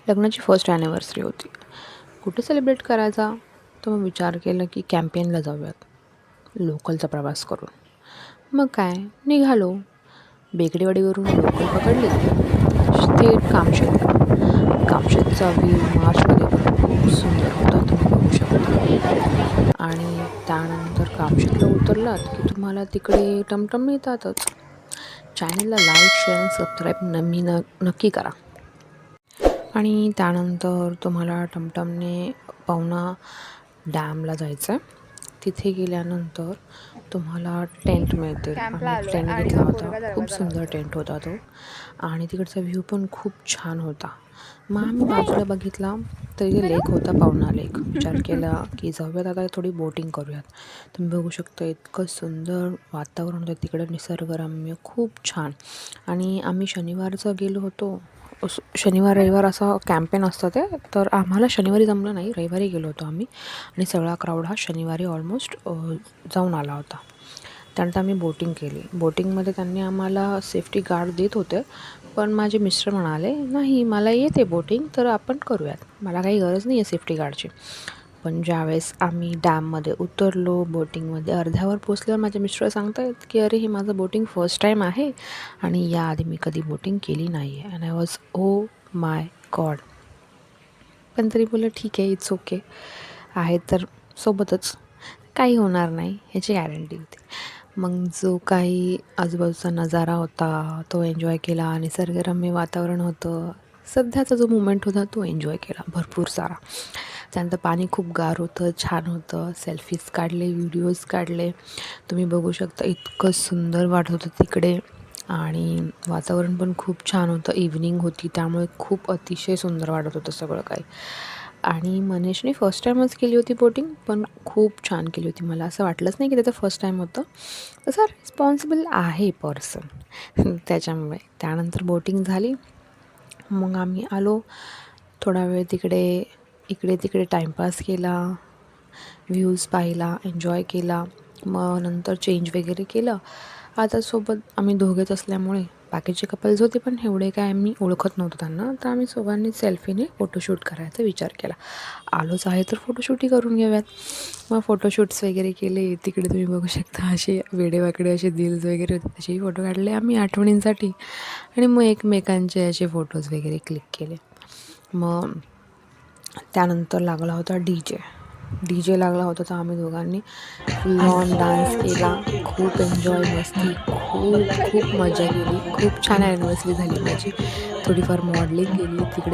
लग्नाची first anniversary होती. कुठे सेलिब्रेट करायचा? तर मग विचार केला की कॅम्पेनला जाऊयात, लोकलचा प्रवास करून. मग काय निघालो. बेकडेवाडीवरून लोकल पकडली, थेट कामशेत. कामशेतचा व्ह्यू मार्चमध्ये पण खूप सुंदर होता, तुम्ही बघू शकता. आणि त्यानंतर कामशेतला उतरलात की तुम्हाला तिकडे टमटम मिळतातच. चॅनलला लाईक, शेअर आणि सबस्क्राईब नक्की करा. आणि त्यानंतर तुम्हाला टमटमने पवना डॅमला जायचं आहे. तिथे गेल्यानंतर तुम्हाला टेंट मिळतील. आम्ही टेंट घेतला होता, खूप सुंदर टेंट होता तो. आणि तिकडचा व्ह्यू पण खूप छान होता. मग आम्ही बाजूला बघितला तर इथे लेक होता, पवना लेक. विचार केला की जाऊयात आता थोडी बोटिंग करूयात. तुम्ही बघू शकता इतकं सुंदर वातावरण होतं तिकडं, निसर्गरम्य, खूप छान. आणि आम्ही शनिवारचं गेलो होतो. शनिवार रविवार असा कॅम्पेन असतं ते, तर आम्हाला शनिवारी जमलं नाही, रविवारी गेलो होतो आम्ही. आणि सगळा क्राऊड हा शनिवारी ऑलमोस्ट जाऊन आला होता. त्यानंतर आम्ही बोटिंग केली. बोटिंगमध्ये त्यांनी आम्हाला सेफ्टी गार्ड देत होते, पण माझे मिस्टर म्हणाले नाही मला येते बोटिंग, तर आपण करूयात, मला काही गरज नाही आहे सेफ्टी गार्डची. पण ज्यावेळेस आम्ही डॅममध्ये उतरलो, बोटिंगमध्ये अर्ध्यावर पोचल्यावर माझे मिस्टर सांगतायत की अरे हे माझं बोटिंग फर्स्ट टाईम आहे आणि याआधी मी कधी बोटिंग केली नाही आहे. And I was oh my God. पण तरी बोललं ठीक आहे, इट्स ओके, आहे तर सोबतच, काही होणार नाही ह्याची गॅरंटी होती. मग जो काही आजूबाजूचा नजारा होता तो एन्जॉय केला. निसर्गरम्य वातावरण होतं, सध्याचा जो मुमेंट होता तो एन्जॉय केला भरपूर सारा. त्यानंतर पाणी खूप गार होतं, छान होतं. सेल्फीज काढले, व्हिडिओज काढले. तुम्ही बघू शकता इतकं सुंदर वाटत होतं तिकडे. आणि वातावरण पण खूप छान होतं, इव्हनिंग होती त्यामुळे खूप अतिशय सुंदर वाटत होतं सगळं काही. आणि मनीषने फर्स्ट टाईमच केली होती बोटिंग, पण खूप छान केली होती. मला असं वाटलंच नाही की त्याचं फर्स्ट टाईम होतं. तसा रिस्पॉन्सिबल आहे पर्सन त्याच्यामुळे. त्यानंतर बोटिंग झाली. मग आम्ही आलो, थोडा वेळ तिकडे इकडे तिकडे टाईमपास केला, व्ह्यूज पाहिला, एन्जॉय केला. मग नंतर चेंज वगैरे केलं. आता सोबत आम्ही दोघेच असल्यामुळे बाकीचे कपल्स होते, पण एवढे काय आम्ही ओळखत नव्हतो त्यांना, तर आम्ही सोबांनी सेल्फीने फोटोशूट करायचा विचार केला. आलोच आहे तर फोटोशूटही करून घेऊयात. मग फोटोशूट्स वगैरे केले. तिकडे तुम्ही बघू शकता असे वेडेवाकडे असे दिल्स वगैरे होते, तसेही फोटो काढले आम्ही आठवणींसाठी. आणि मग एकमेकांचे असे फोटोज वगैरे क्लिक केले. मग त्यानंतर लागला होता डी जे लागला होता, तर आम्ही दोघांनी फुल ऑन डान्स केला. खूप एन्जॉय, मस्ती, खूप खूप मजा केली. खूप छान ॲनिव्हर्सरी झाली माझी. थोडीफार मॉडलिंग केली तिकडे.